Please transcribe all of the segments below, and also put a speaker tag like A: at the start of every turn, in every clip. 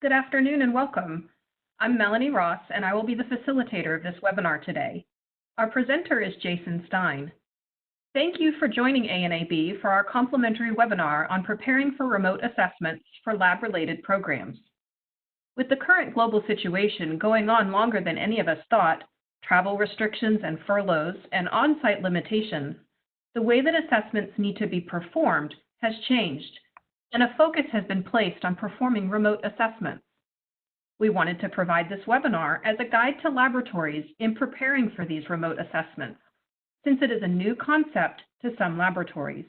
A: Good afternoon and welcome. I'm Melanie Ross, and I will be the facilitator of this webinar today. Our presenter is Jason Stein. Thank you for joining ANAB for our complimentary webinar on preparing for remote assessments for lab-related programs. With the current global situation going on longer than any of us thought, travel restrictions and furloughs and on-site limitations, the way that assessments need to be performed has changed, and a focus has been placed on performing remote assessments. We wanted to provide this webinar as a guide to laboratories in preparing for these remote assessments, since it is a new concept to some laboratories.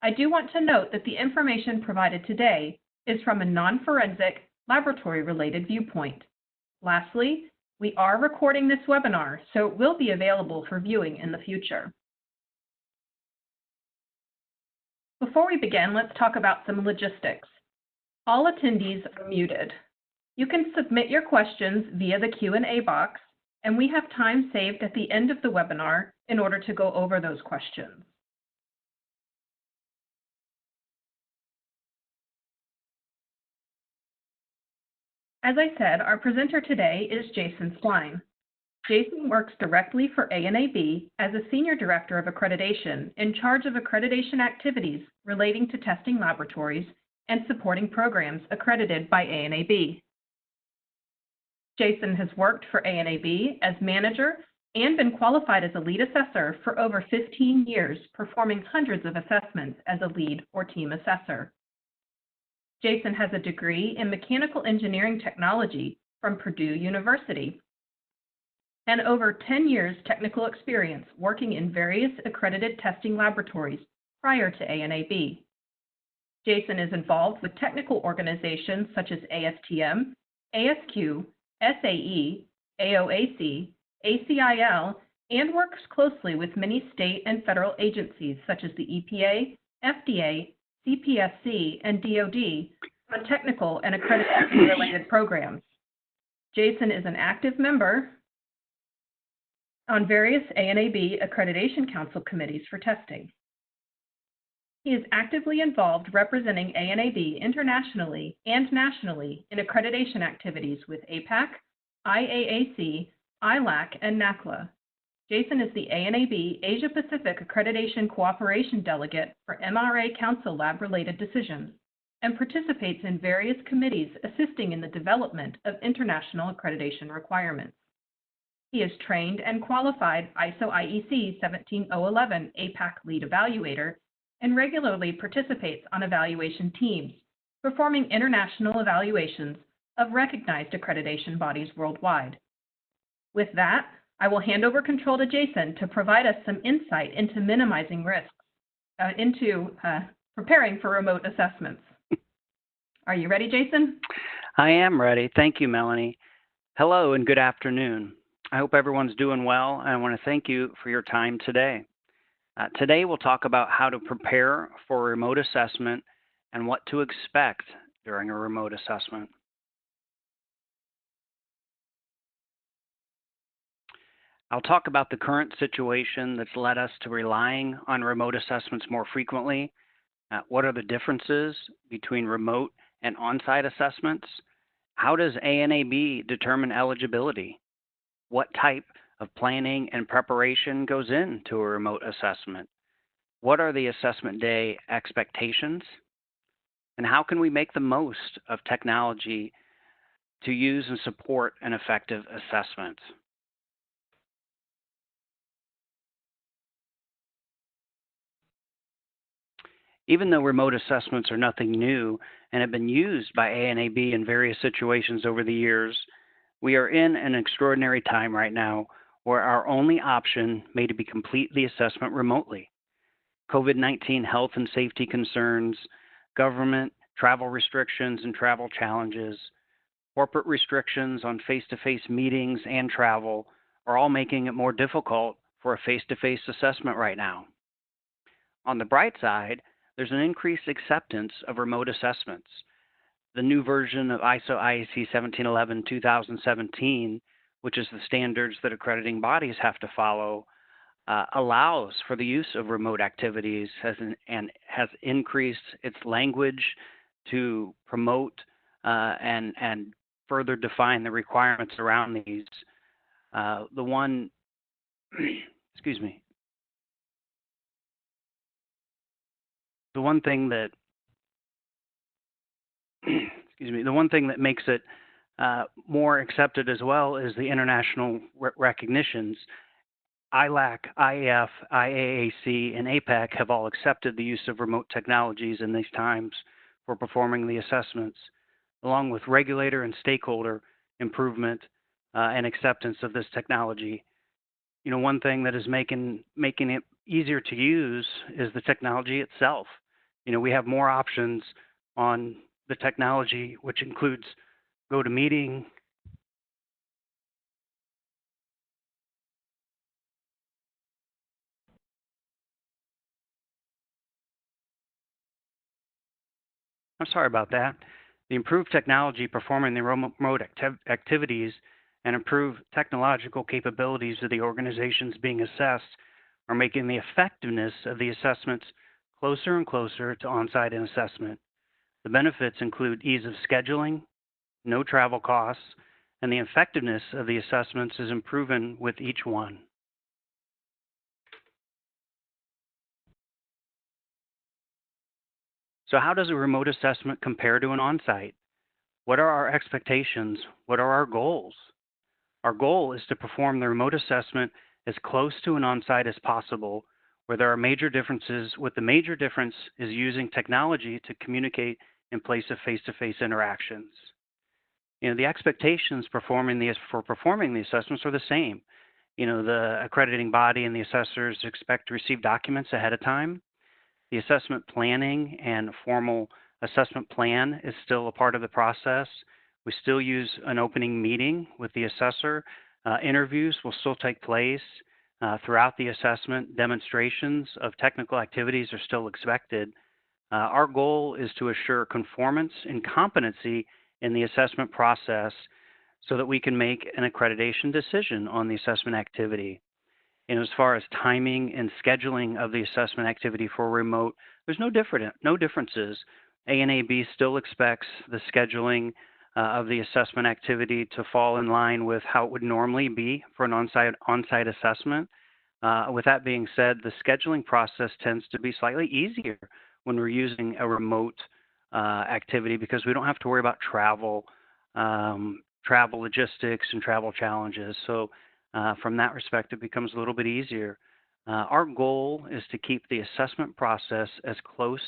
A: I do want to note that the information provided today is from a non-forensic, laboratory-related viewpoint. Lastly, we are recording this webinar, so it will be available for viewing in the future. Before we begin, let's talk about some logistics. All attendees are muted. You can submit your questions via the Q&A box, and we have time saved at the end of the webinar in order to go over those questions. As I said, our presenter today is Jason Stein. Jason works directly for ANAB as a Senior Director of Accreditation in charge of accreditation activities relating to testing laboratories and supporting programs accredited by ANAB. Jason has worked for ANAB as manager and been qualified as a lead assessor for over 15 years, performing hundreds of assessments as a lead or team assessor. Jason has a degree in mechanical engineering technology from Purdue University and over 10 years technical experience working in various accredited testing laboratories prior to ANAB. Jason is involved with technical organizations such as ASTM, ASQ, SAE, AOAC, ACIL, and works closely with many state and federal agencies such as the EPA, FDA, CPSC, and DoD on technical and accreditation-related programs. Jason is an active member on various ANAB Accreditation Council committees for testing. He is actively involved representing ANAB internationally and nationally in accreditation activities with APAC, IAAC, ILAC, and NACLA. Jason is the ANAB Asia Pacific Accreditation Cooperation Delegate for MRA Council Lab-related decisions and participates in various committees assisting in the development of international accreditation requirements. He is trained and qualified ISO IEC 17011 APAC Lead Evaluator and regularly participates on evaluation teams, performing international evaluations of recognized accreditation bodies worldwide. With that, I will hand over control to Jason to provide us some insight into minimizing risks, preparing for remote assessments. Are you ready, Jason?
B: I am ready. Thank you, Melanie. Hello and good afternoon. I hope everyone's doing well, and I want to thank you for your time today. Today we'll talk about how to prepare for a remote assessment and what to expect during a remote assessment. I'll talk about the current situation that's led us to relying on remote assessments more frequently. What are the differences between remote and on-site assessments? How does ANAB determine eligibility? What type of planning and preparation goes into a remote assessment? What are the assessment day expectations? And how can we make the most of technology to use and support an effective assessment? Even though remote assessments are nothing new and have been used by ANAB in various situations over the years, we are in an extraordinary time right now where our only option may be to complete the assessment remotely. COVID-19 health and safety concerns, government travel restrictions and travel challenges, corporate restrictions on face-to-face meetings and travel are all making it more difficult for a face-to-face assessment right now. On the bright side, there's an increased acceptance of remote assessments. The new version of ISO IEC 17011-2017, which is the standards that accrediting bodies have to follow, allows for the use of remote activities and has increased its language to promote and further define the requirements around these. The one, excuse me, the one thing that, excuse me, the one thing that makes it more accepted as well is the international recognitions. ILAC, IAF, IAAC, and APAC have all accepted the use of remote technologies in these times for performing the assessments, along with regulator and stakeholder improvement and acceptance of this technology. You know, one thing that is making it easier to use is the technology itself. You know, we have more options on the technology, which includes GoToMeeting, I'm sorry about that. The improved technology performing the remote activities and improved technological capabilities of the organizations being assessed are making the effectiveness of the assessments closer and closer to on-site assessment. The benefits include ease of scheduling, no travel costs, and the effectiveness of the assessments is improving with each one. So how does a remote assessment compare to an on-site? What are our expectations? What are our goals? Our goal is to perform the remote assessment as close to an on-site as possible, where there are major differences, with the major difference is using technology to communicate in place of face-to-face interactions. You know, the expectations for performing the assessments are the same. You know, the accrediting body and the assessors expect to receive documents ahead of time. The assessment planning and formal assessment plan is still a part of the process. We still use an opening meeting with the assessor. Interviews will still take place throughout the assessment. Demonstrations of technical activities are still expected. Our goal is to assure conformance and competency in the assessment process so that we can make an accreditation decision on the assessment activity. And as far as timing and scheduling of the assessment activity for remote, there's no differences. ANAB still expects the scheduling of the assessment activity to fall in line with how it would normally be for an on-site assessment. With that being said, the scheduling process tends to be slightly easier when we're using a remote activity because we don't have to worry about travel logistics and travel challenges. So from that respect, it becomes a little bit easier. Our goal is to keep the assessment process as close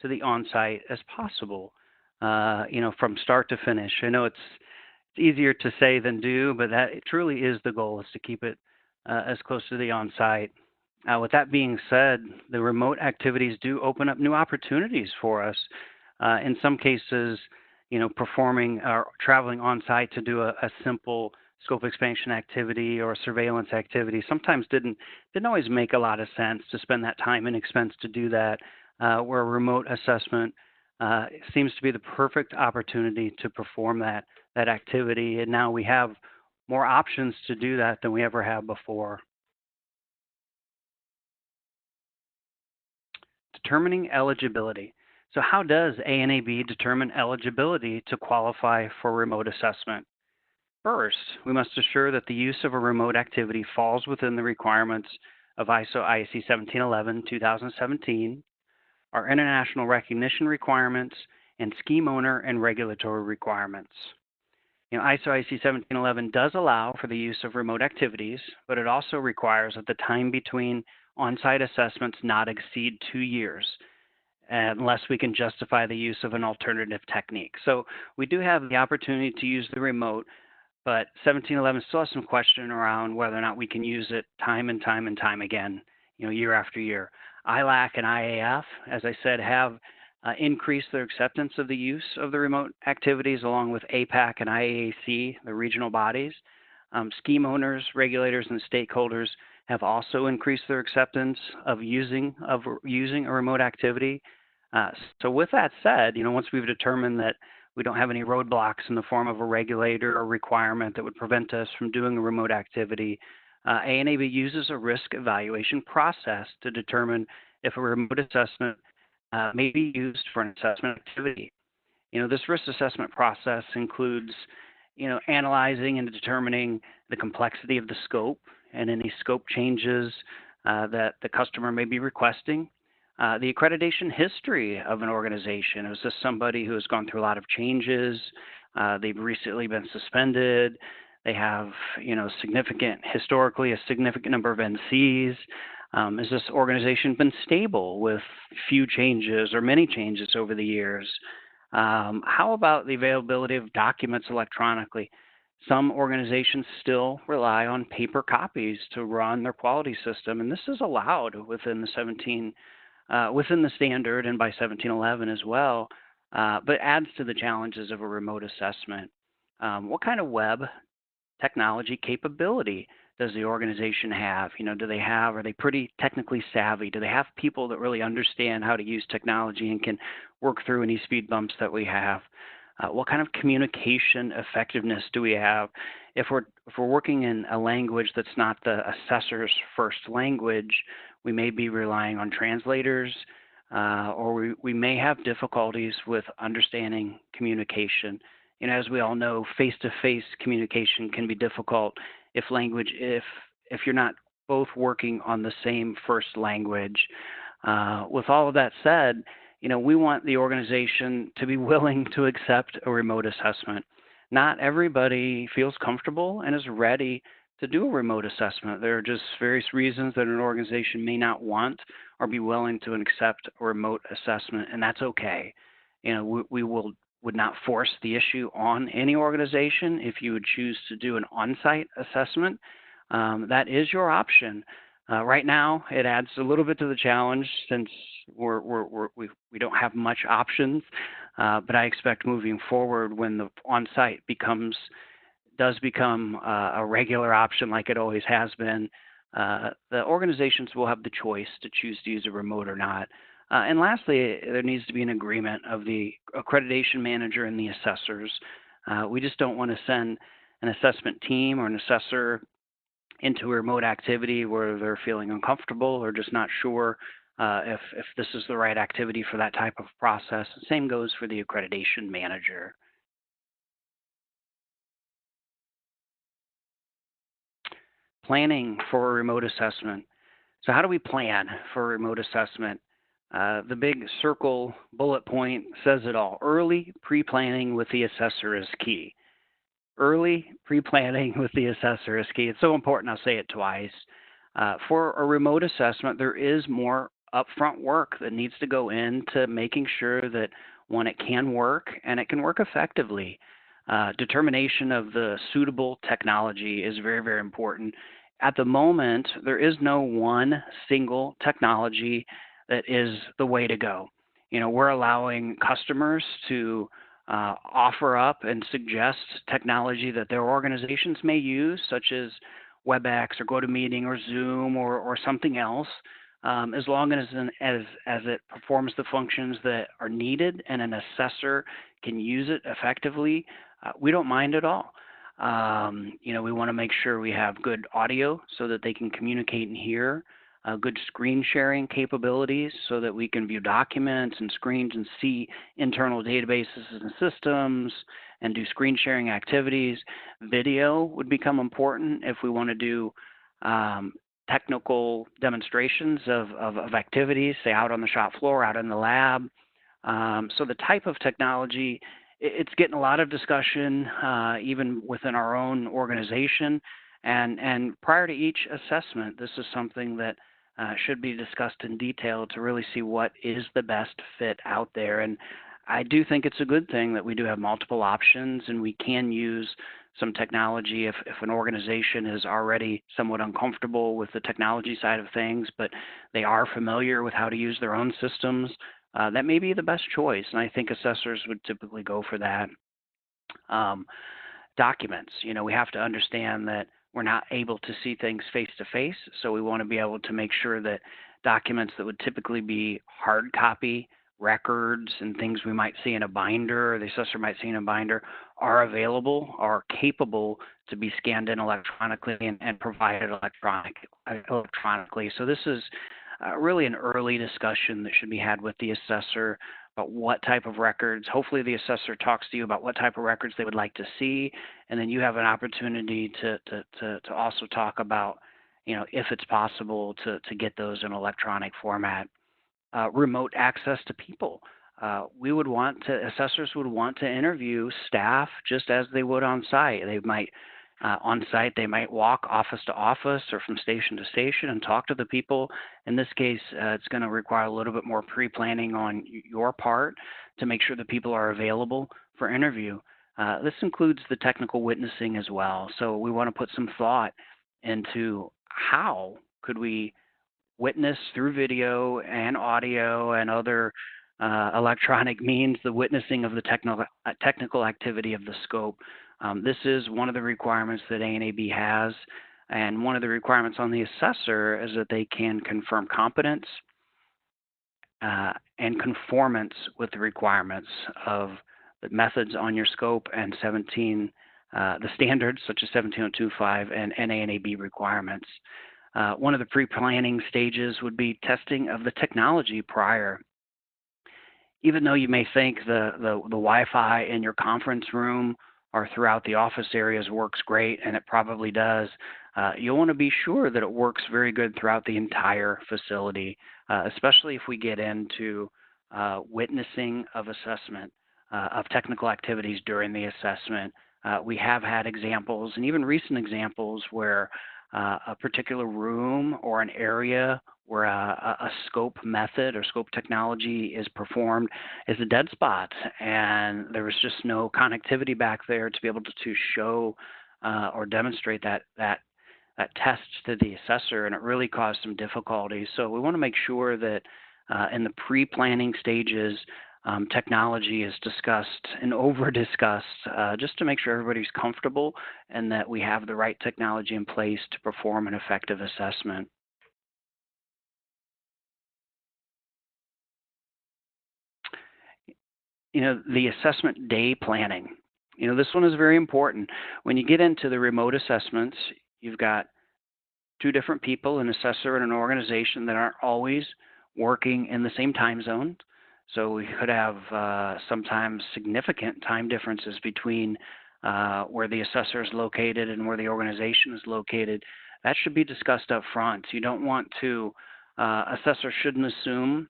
B: to the on-site as possible, you know, from start to finish. I know it's easier to say than do, but that it truly is the goal, is to keep it as close to the on-site. With that being said, the remote activities do open up new opportunities for us. In some cases, you know, performing or traveling on-site to do a simple scope expansion activity or surveillance activity sometimes didn't always make a lot of sense to spend that time and expense to do that, where a remote assessment seems to be the perfect opportunity to perform that activity. And now we have more options to do that than we ever have before. Determining eligibility. So how does ANAB determine eligibility to qualify for remote assessment? First, we must assure that the use of a remote activity falls within the requirements of ISO IEC 1711-2017, our international recognition requirements, and scheme owner and regulatory requirements. You know, ISO IEC 1711 does allow for the use of remote activities, but it also requires that the time between on-site assessments not exceed 2 years, unless we can justify the use of an alternative technique. So we do have the opportunity to use the remote, but 1711 still has some question around whether or not we can use it time and time and time again, you know, year after year. ILAC and IAF, as I said, have increased their acceptance of the use of the remote activities, along with APAC and IAAC, the regional bodies. Scheme owners, regulators, and stakeholders have also increased their acceptance of using a remote activity. So with that said, you know, once we've determined that we don't have any roadblocks in the form of a regulator or requirement that would prevent us from doing a remote activity, ANAB uses a risk evaluation process to determine if a remote assessment may be used for an assessment activity. This risk assessment process includes, analyzing and determining the complexity of the scope and any scope changes that the customer may be requesting. The accreditation history of an organization. Is this somebody who has gone through a lot of changes? They've recently been suspended. They have, historically a significant number of NCs. Has this organization been stable with few changes or many changes over the years? How about the availability of documents electronically? Some organizations still rely on paper copies to run their quality system, and this is allowed within the standard and by 1711 as well, but adds to the challenges of a remote assessment. What kind of web technology capability does the organization have? Are they pretty technically savvy? Do they have people that really understand how to use technology and can work through any speed bumps that we have? What kind of communication effectiveness do we have? If we're working in a language that's not the assessor's first language, we may be relying on translators, or we may have difficulties with understanding communication. As we all know, face-to-face communication can be difficult if you're not both working on the same first language. With all of that said, we want the organization to be willing to accept a remote assessment. Not everybody feels comfortable and is ready to do a remote assessment. There are just various reasons that an organization may not want or be willing to accept a remote assessment, and that's okay. We would not force the issue on any organization. If you would choose to do an on-site assessment, that is your option. Right now, it adds a little bit to the challenge since we don't have much options, but I expect moving forward when the on-site does become a regular option like it always has been, the organizations will have the choice to choose to use a remote or not. And lastly, there needs to be an agreement of the accreditation manager and the assessors. We just don't want to send an assessment team or an assessor into a remote activity where they're feeling uncomfortable or just not sure if this is the right activity for that type of process. The same goes for the accreditation manager. Planning for a remote assessment. So how do we plan for a remote assessment? The big circle bullet point says it all. Early pre-planning with the assessor is key. Early pre-planning with the assessor is key. It's so important, I'll say it twice. For a remote assessment, there is more upfront work that needs to go into making sure that, one, it can work and it can work effectively. Determination of the suitable technology is very, very important. At the moment, there is no one single technology that is the way to go. We're allowing customers to offer up and suggest technology that their organizations may use, such as WebEx or GoToMeeting or Zoom or something else, as long as it performs the functions that are needed and an assessor can use it effectively. We don't mind at all. We want to make sure we have good audio so that they can communicate and hear, good screen sharing capabilities so that we can view documents and screens and see internal databases and systems and do screen sharing activities. Video would become important if we want to do technical demonstrations of activities, say out on the shop floor, out in the lab. So the type of technology, it's getting a lot of discussion even within our own organization. And prior to each assessment, this is something that should be discussed in detail to really see what is the best fit out there. And I do think it's a good thing that we do have multiple options and we can use some technology if an organization is already somewhat uncomfortable with the technology side of things, but they are familiar with how to use their own systems. That may be the best choice, and I think assessors would typically go for that. Documents, we have to understand that we're not able to see things face to face, so we want to be able to make sure that documents that would typically be hard copy records and things we might see in a binder, or the assessor might see in a binder, are available, are capable to be scanned in electronically and provided electronically. So this is really an early discussion that should be had with the assessor about what type of records. Hopefully the assessor talks to you about what type of records they would like to see, and then you have an opportunity to also talk about, if it's possible to get those in electronic format. Remote access to people. Assessors would want to interview staff just as they would on site. On site, they might walk office to office or from station to station and talk to the people. In this case, it's going to require a little bit more pre-planning on your part to make sure that people are available for interview. This includes the technical witnessing as well. So we want to put some thought into how could we witness through video and audio and other electronic means the witnessing of the technical activity of the scope. This is one of the requirements that ANAB has, and one of the requirements on the assessor is that they can confirm competence and conformance with the requirements of the methods on your scope and the standards such as 17025 and ANAB requirements. One of the pre-planning stages would be testing of the technology prior. Even though you may think the Wi-Fi in your conference room or throughout the office areas works great, and it probably does, you'll want to be sure that it works very good throughout the entire facility, especially if we get into witnessing of assessment of technical activities during the assessment. We have had examples, and even recent examples, where a particular room or an area where a scope method or scope technology is performed is a dead spot, and there was just no connectivity back there to be able to show or demonstrate that test to the assessor, and it really caused some difficulties. So we want to make sure that in the pre-planning stages, technology is discussed and over-discussed just to make sure everybody's comfortable and that we have the right technology in place to perform an effective assessment. The assessment day planning. This one is very important. When you get into the remote assessments, you've got two different people, an assessor and an organization, that aren't always working in the same time zone. So we could have sometimes significant time differences between where the assessor is located and where the organization is located. That should be discussed up front. You don't want to, assessor shouldn't assume,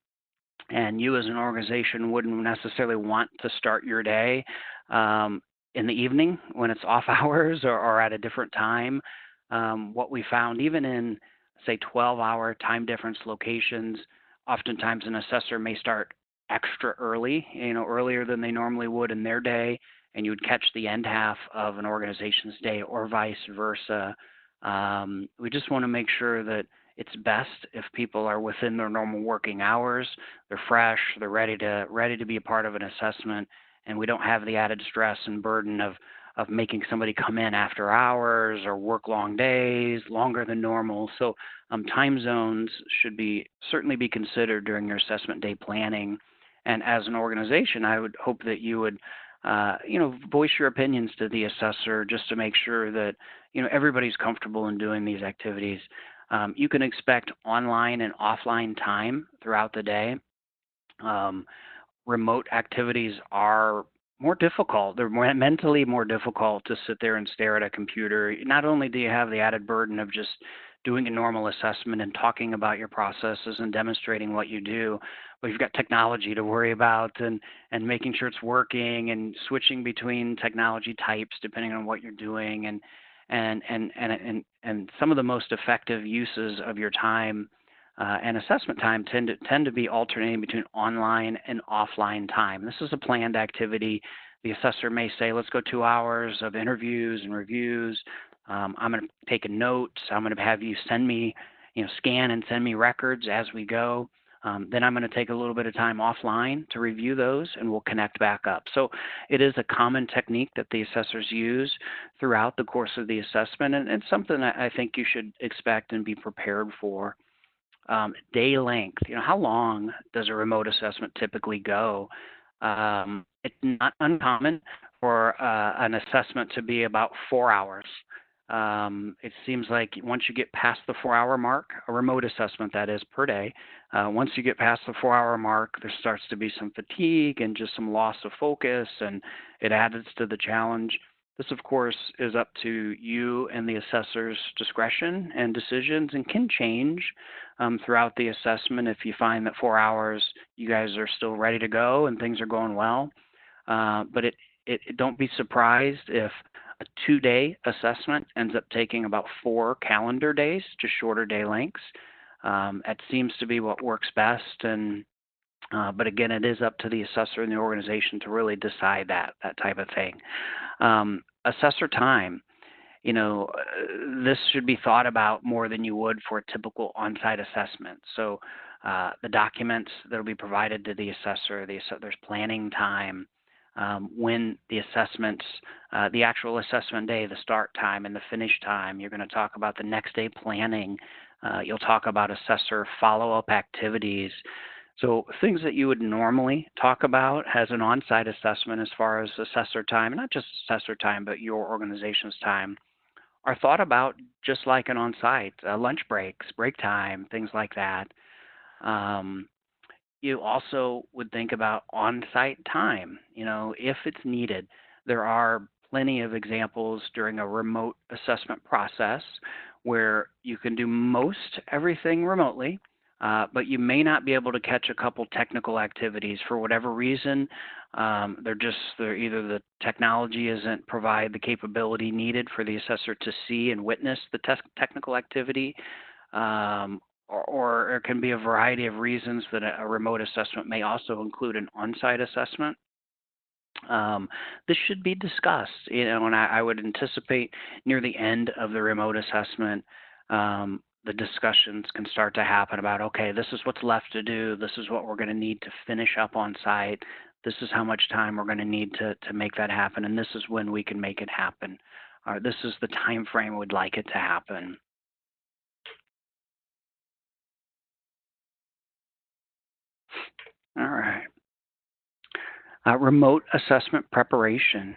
B: and you as an organization wouldn't necessarily want to start your day in the evening when it's off hours or at a different time. What we found, even in, say, 12-hour time difference locations, oftentimes an assessor may start extra early, earlier than they normally would in their day, and you would catch the end half of an organization's day, or vice versa. We just want to make sure that it's best if people are within their normal working hours, they're fresh, they're ready to be a part of an assessment, and we don't have the added stress and burden of making somebody come in after hours or work long days, longer than normal. So time zones should certainly be considered during your assessment day planning. And as an organization, I would hope that you would, voice your opinions to the assessor just to make sure that, everybody's comfortable in doing these activities. You can expect online and offline time throughout the day. Remote activities are more difficult. They're mentally more difficult to sit there and stare at a computer. Not only do you have the added burden of just doing a normal assessment and talking about your processes and demonstrating what you do, but you've got technology to worry about and making sure it's working and switching between technology types depending on what you're doing, and some of the most effective uses of your time and assessment time tend to be alternating between online and offline time. This is a planned activity. The assessor may say, let's go 2 hours of interviews and reviews. I'm going to take a note. I'm going to have you send me, scan and send me records as we go. Then I'm going to take a little bit of time offline to review those, and we'll connect back up. So it is a common technique that the assessors use throughout the course of the assessment, and it's something that I think you should expect and be prepared for. Day length. How long does a remote assessment typically go? It's not uncommon for an assessment to be about 4 hours. It seems like once you get past the 4-hour mark, a remote assessment that is per day, once you get past the 4-hour mark, there starts to be some fatigue and just some loss of focus, and it adds to the challenge. This, of course, is up to you and the assessor's discretion and decisions, and can change throughout the assessment if you find that 4 hours you guys are still ready to go and things are going well. But don't be surprised if a 2-day assessment ends up taking about 4 calendar days, just shorter day lengths. That seems to be what works best, but again, it is up to the assessor and the organization to really decide that type of thing. Assessor time. This should be thought about more than you would for a typical on-site assessment. So the documents that will be provided to the assessor, there's planning time, when the assessments, the actual assessment day, the start time and the finish time. You're going to talk about the next day planning. You'll talk about assessor follow-up activities. So things that you would normally talk about as an on-site assessment as far as assessor time, and not just assessor time, but your organization's time, are thought about just like an on-site, lunch breaks, break time, things like that. You also would think about on-site time, if it's needed. There are plenty of examples during a remote assessment process where you can do most everything remotely, but you may not be able to catch a couple technical activities for whatever reason. They're either the technology isn't provide the capability needed for the assessor to see and witness the technical activity, or there can be a variety of reasons that a remote assessment may also include an on-site assessment. This should be discussed, and I would anticipate near the end of the remote assessment, the discussions can start to happen about, okay, this is what's left to do, this is what we're going to need to finish up on site, this is how much time we're going to need to make that happen, and this is when we can make it happen. This is the time frame we'd like it to happen. All right. Remote assessment preparation.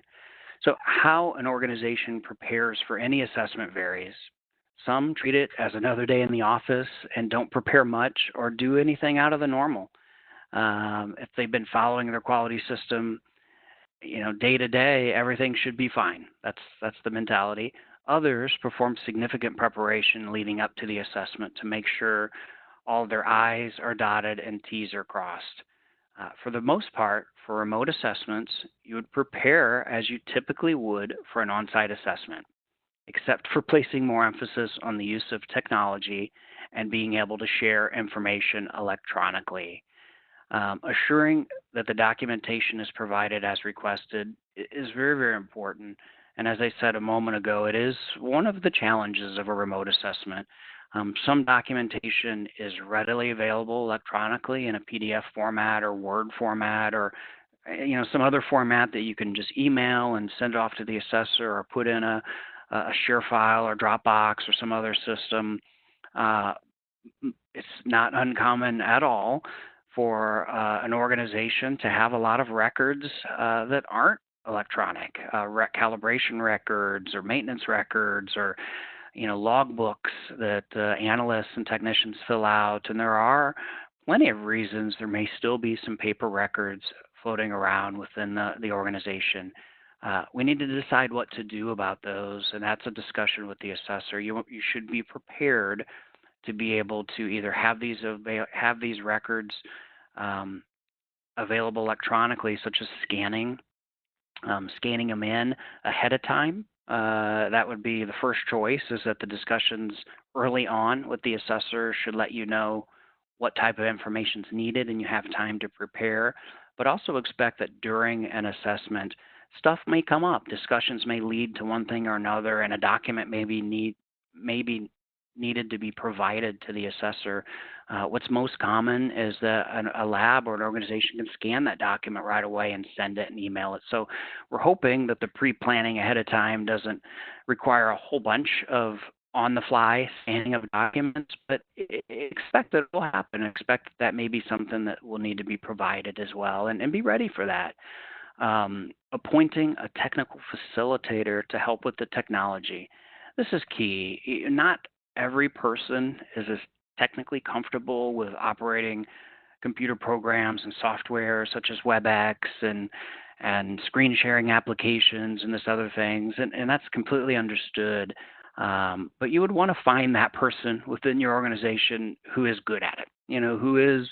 B: So how an organization prepares for any assessment varies. Some treat it as another day in the office and don't prepare much or do anything out of the normal. If they've been following their quality system, day to day, everything should be fine. That's the mentality. Others perform significant preparation leading up to the assessment to make sure all of their I's are dotted and T's are crossed. For the most part, for remote assessments, you would prepare as you typically would for an on-site assessment, except for placing more emphasis on the use of technology and being able to share information electronically. Assuring that the documentation is provided as requested is very, very important. And as I said a moment ago, it is one of the challenges of a remote assessment. Some documentation is readily available electronically in a PDF format or Word format, or some other format that you can just email and send off to the assessor, or put in a share file or Dropbox or some other system. It's not uncommon at all for an organization to have a lot of records that aren't electronic, calibration records or maintenance records, or logbooks that analysts and technicians fill out. And there are plenty of reasons there may still be some paper records floating around within the organization. We need to decide what to do about those, and that's a discussion with the assessor. You should be prepared to be able to either have these records available electronically, such as scanning them in ahead of time. That would be the first choice, is that the discussions early on with the assessor should let you know what type of information is needed and you have time to prepare. But also expect that during an assessment, stuff may come up. Discussions may lead to one thing or another, and a document may be needed to be provided to the assessor. What's most common is that a lab or an organization can scan that document right away and send it and email it. So we're hoping that the pre-planning ahead of time doesn't require a whole bunch of on-the-fly scanning of documents, but expect that it will happen. Expect that may be something that will need to be provided as well, and be ready for that. Appointing a technical facilitator to help with the technology. This is key. Not every person is as technically comfortable with operating computer programs and software such as WebEx and screen sharing applications and this other things, and that's completely understood. But you would want to find that person within your organization who is good at it, who is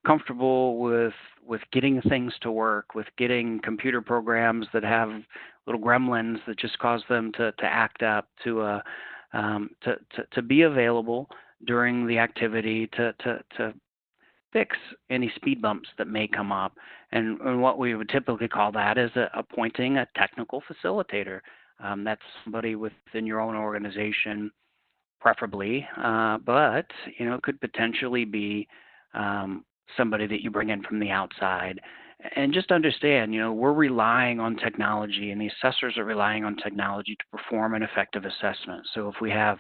B: comfortable with getting things to work, with getting computer programs that have little gremlins that just cause them to act up, to be available during the activity, to fix any speed bumps that may come up. And what we would typically call that is appointing a technical facilitator. That's somebody within your own organization, preferably, but it could potentially be somebody that you bring in from the outside. And just understand, we're relying on technology, and the assessors are relying on technology to perform an effective assessment. So if we have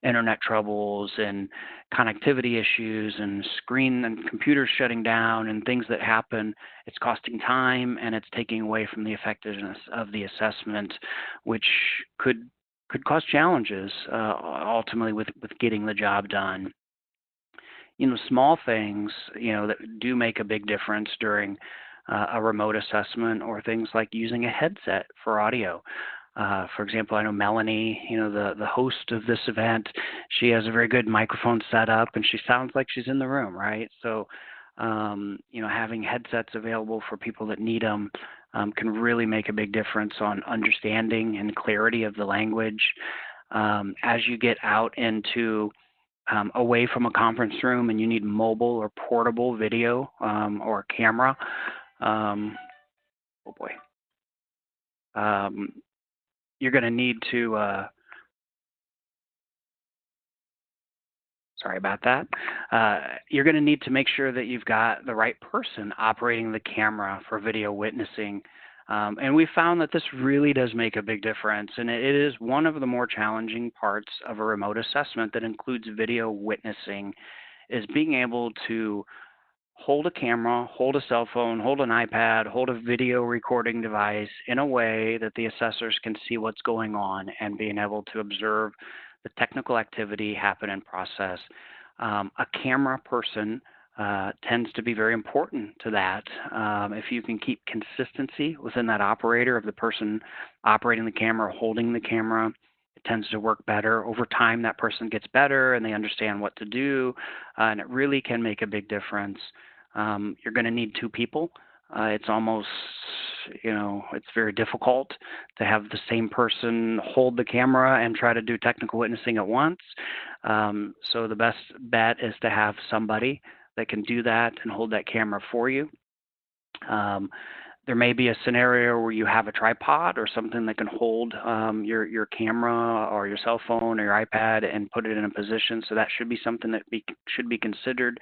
B: internet troubles and connectivity issues and screen and computers shutting down and things that happen, it's costing time and it's taking away from the effectiveness of the assessment, which could cause challenges ultimately with getting the job done. Small things, that do make a big difference during a remote assessment, or things like using a headset for audio. For example, I know Melanie, the host of this event, she has a very good microphone set up and she sounds like she's in the room, right? So, having headsets available for people that need them can really make a big difference on understanding and clarity of the language. As you get out into away from a conference room and you need mobile or portable video or a camera, oh boy, you're going to need to, sorry about that, you're going to need to make sure that you've got the right person operating the camera for video witnessing. And we found that this really does make a big difference, and it is one of the more challenging parts of a remote assessment that includes video witnessing, is being able to hold a camera, hold a cell phone, hold an iPad, hold a video recording device in a way that the assessors can see what's going on and being able to observe the technical activity happen and process. A camera person tends to be very important to that. If you can keep consistency within that operator of the person operating the camera, holding the camera, it tends to work better. Over time, that person gets better and they understand what to do, and it really can make a big difference. You're going to need two people. It's almost, it's very difficult to have the same person hold the camera and try to do technical witnessing at once. So the best bet is to have somebody that can do that and hold that camera for you. There may be a scenario where you have a tripod or something that can hold your camera or your cell phone or your iPad and put it in a position. So that should be something that should be considered.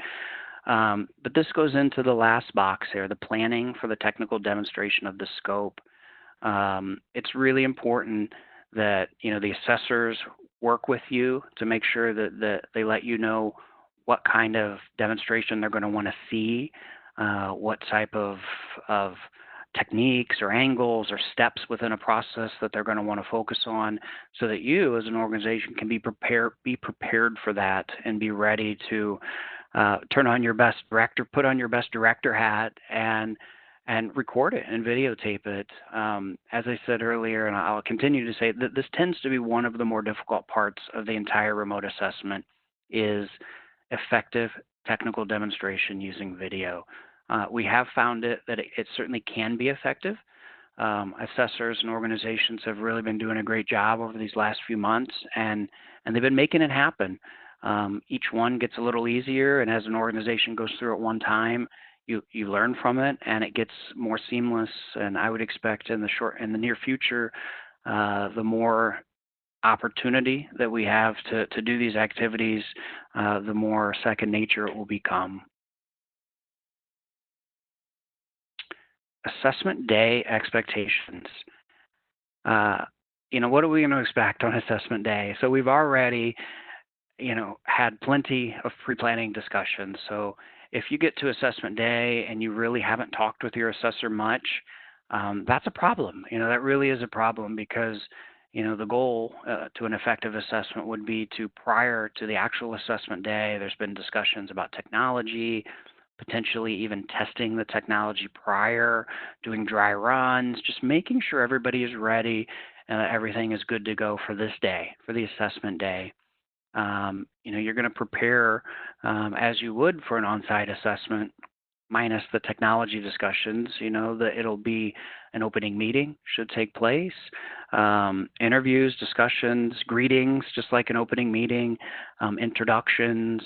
B: But this goes into the last box here, the planning for the technical demonstration of the scope. It's really important that the assessors work with you to make sure that they let you know what kind of demonstration they're going to want to see, what type of techniques or angles or steps within a process that they're going to want to focus on, so that you as an organization can be prepared for that and be ready to turn on your best director, put on your best director hat, and record it and videotape it. As I said earlier, and I'll continue to say, that this tends to be one of the more difficult parts of the entire remote assessment, is effective technical demonstration using video. We have found that it certainly can be effective. Assessors and organizations have really been doing a great job over these last few months, and they've been making it happen. Each one gets a little easier, and as an organization goes through it one time, you learn from it, and it gets more seamless. And I would expect in the near future, the more opportunity that we have to do these activities, the more second nature it will become. Assessment day expectations. What are we going to expect on assessment day? So we've already had plenty of pre-planning discussions. So if you get to assessment day and you really haven't talked with your assessor much, that's a problem. That really is a problem, because the goal to an effective assessment would be to, prior to the actual assessment day, there's been discussions about technology, potentially even testing the technology prior, doing dry runs, just making sure everybody is ready and everything is good to go for this day, for the assessment day. You're going to prepare as you would for an on-site assessment, minus the technology discussions. That it'll be an opening meeting should take place, interviews, discussions, greetings, just like an opening meeting, introductions.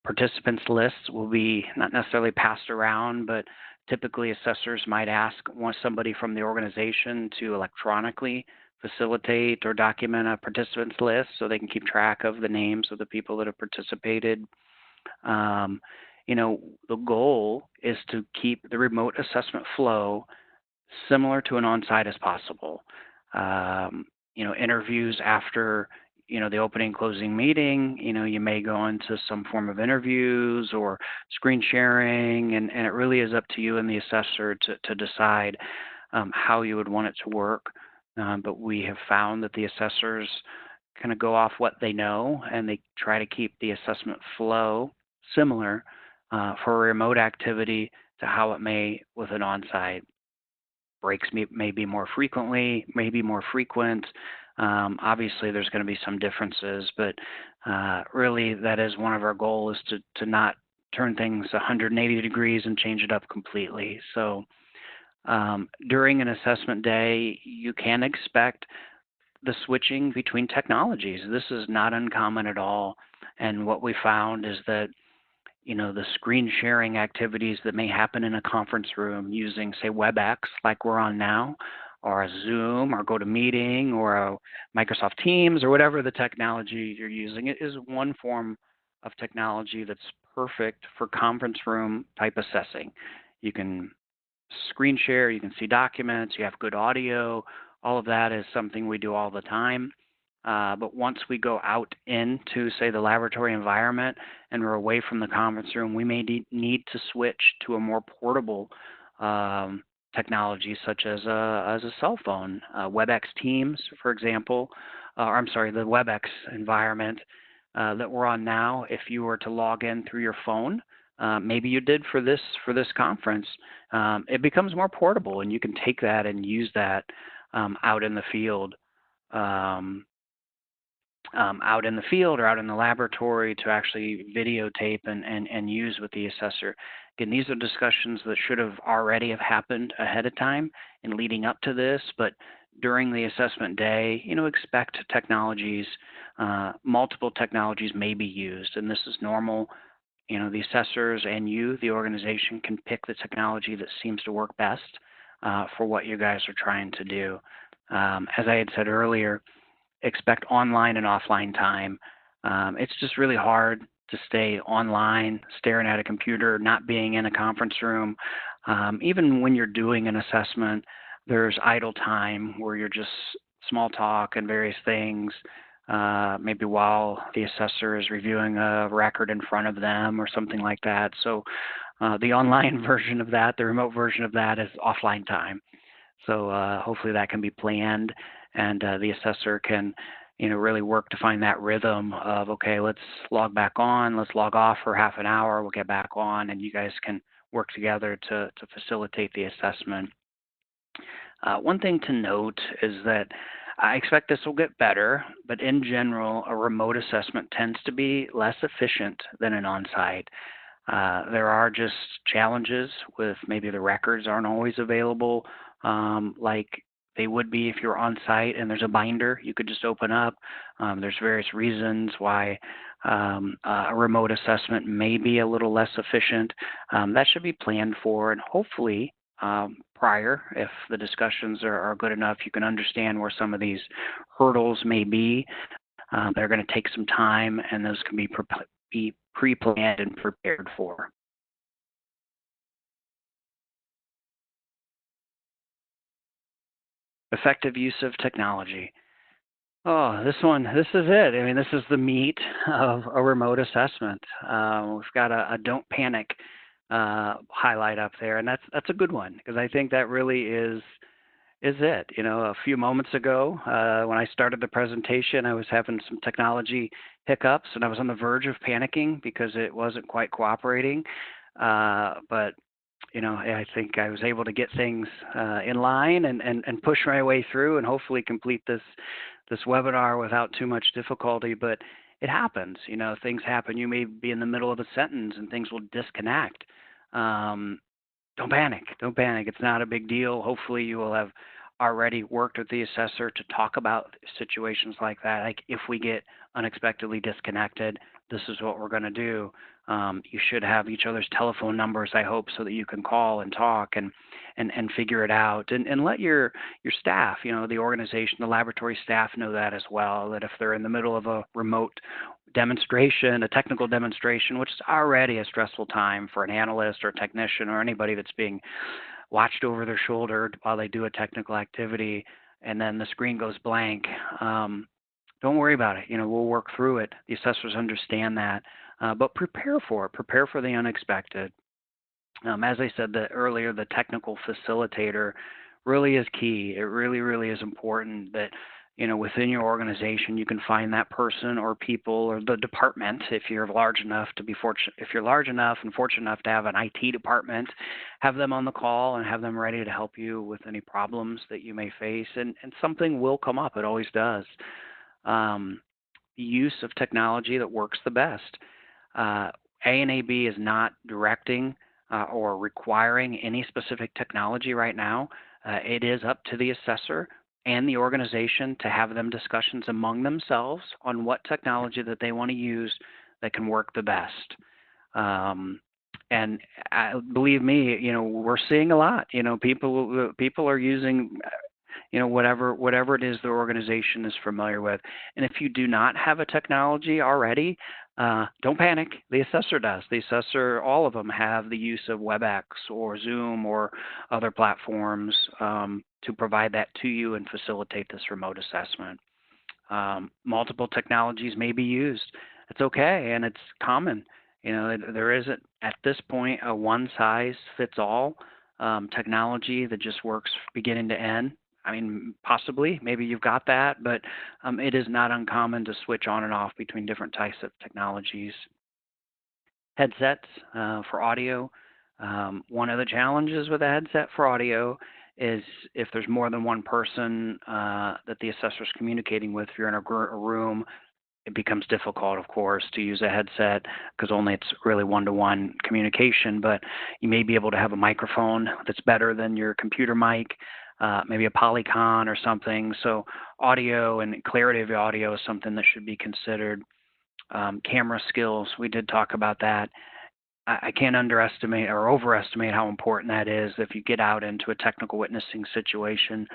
B: Participants lists will be not necessarily passed around, but typically assessors might ask somebody from the organization to electronically facilitate or document a participants list so they can keep track of the names of the people that have participated. The goal is to keep the remote assessment flow similar to an on-site as possible. Interviews after the opening closing meeting, you may go into some form of interviews or screen sharing, and it really is up to you and the assessor to decide how you would want it to work. But we have found that the assessors kind of go off what they know, and they try to keep the assessment flow similar for a remote activity to how it may with an on-site. Breaks may be more frequently, may be more frequent. Obviously, there's going to be some differences, but really that is one of our goals, is to not turn things 180 degrees and change it up completely. So during an assessment day, you can expect the switching between technologies. This is not uncommon at all. And what we found is that the screen sharing activities that may happen in a conference room using, say, WebEx, like we're on now, or a Zoom, or GoToMeeting, or a Microsoft Teams, or whatever the technology you're using, it is one form of technology that's perfect for conference room type assessing. You can screen share, you can see documents, you have good audio. All of that is something we do all the time. But once we go out into, say, the laboratory environment and we're away from the conference room, we may need to switch to a more portable technology, such as a cell phone. WebEx Teams, for example, the WebEx environment that we're on now. If you were to log in through your phone, maybe you did for this conference, it becomes more portable, and you can take that and use that out in the field. Out in the field or out in the laboratory to actually videotape and use with the assessor. Again, these are discussions that should have already have happened ahead of time and leading up to this, but during the assessment day, expect technologies, multiple technologies may be used, and this is normal. The assessors and you, the organization, can pick the technology that seems to work best for what you guys are trying to do. As I had said earlier, expect online and offline time. It's just really hard to stay online, staring at a computer, not being in a conference room. Even when you're doing an assessment, there's idle time where you're just small talk and various things, maybe while the assessor is reviewing a record in front of them or something like that. So the online version of that, the remote version of that, is offline time. So hopefully that can be planned, and the assessor can, really work to find that rhythm of, okay, let's log back on, let's log off for half an hour, we'll get back on, and you guys can work together to facilitate the assessment. One thing to note is that I expect this will get better, but in general, a remote assessment tends to be less efficient than an on-site. There are just challenges with maybe the records aren't always available, like they would be if you're on site and there's a binder you could just open up. There's various reasons why a remote assessment may be a little less efficient. That should be planned for, and hopefully prior, if the discussions are good enough, you can understand where some of these hurdles may be. They're going to take some time, and those can be pre-planned and prepared for. Effective use of technology. Oh, this is it. I mean, this is the meat of a remote assessment. We've got a don't panic highlight up there, and that's a good one, because I think that really is, is it. A few moments ago, when I started the presentation, I was having some technology hiccups and I was on the verge of panicking because it wasn't quite cooperating. But I think I was able to get things in line and push my way through and hopefully complete this webinar without too much difficulty. But it happens. Things happen. You may be in the middle of a sentence and things will disconnect. Don't panic. Don't panic. It's not a big deal. Hopefully you will have already worked with the assessor to talk about situations like that. Like if we get unexpectedly disconnected, this is what we're going to do. You should have each other's telephone numbers, I hope, so that you can call and talk and figure it out. And let your staff, the organization, the laboratory staff know that as well, that if they're in the middle of a remote demonstration, a technical demonstration, which is already a stressful time for an analyst or a technician or anybody that's being watched over their shoulder while they do a technical activity, and then the screen goes blank. Don't worry about it. We'll work through it. The assessors understand that, but prepare for it. Prepare for the unexpected. As I said earlier, the technical facilitator really is key. It really, really is important that within your organization, you can find that person or people or the department if you're large enough to be fortunate. If you're large enough and fortunate enough to have an IT department, have them on the call and have them ready to help you with any problems that you may face. And something will come up. It always does. The use of technology that works the best. ANAB is not directing or requiring any specific technology right now. It is up to the assessor and the organization to have them discussions among themselves on what technology that they want to use that can work the best. And believe me, we're seeing a lot. People are using whatever it is the organization is familiar with. And if you do not have a technology already, don't panic. The assessor does. The assessor, all of them have the use of WebEx or Zoom or other platforms to provide that to you and facilitate this remote assessment. Multiple technologies may be used. It's okay, and it's common. There isn't, at this point, a one-size-fits-all technology that just works beginning to end. I mean, possibly, maybe you've got that, but it is not uncommon to switch on and off between different types of technologies. Headsets for audio. One of the challenges with a headset for audio is if there's more than one person that the assessor is communicating with, if you're in a room, it becomes difficult, of course, to use a headset because only it's really one-to-one communication, but you may be able to have a microphone that's better than your computer mic. Maybe a Polycon or something. So audio and clarity of the audio is something that should be considered. Camera skills, we did talk about that. I can't underestimate or overestimate how important that is if you get out into a technical witnessing situation.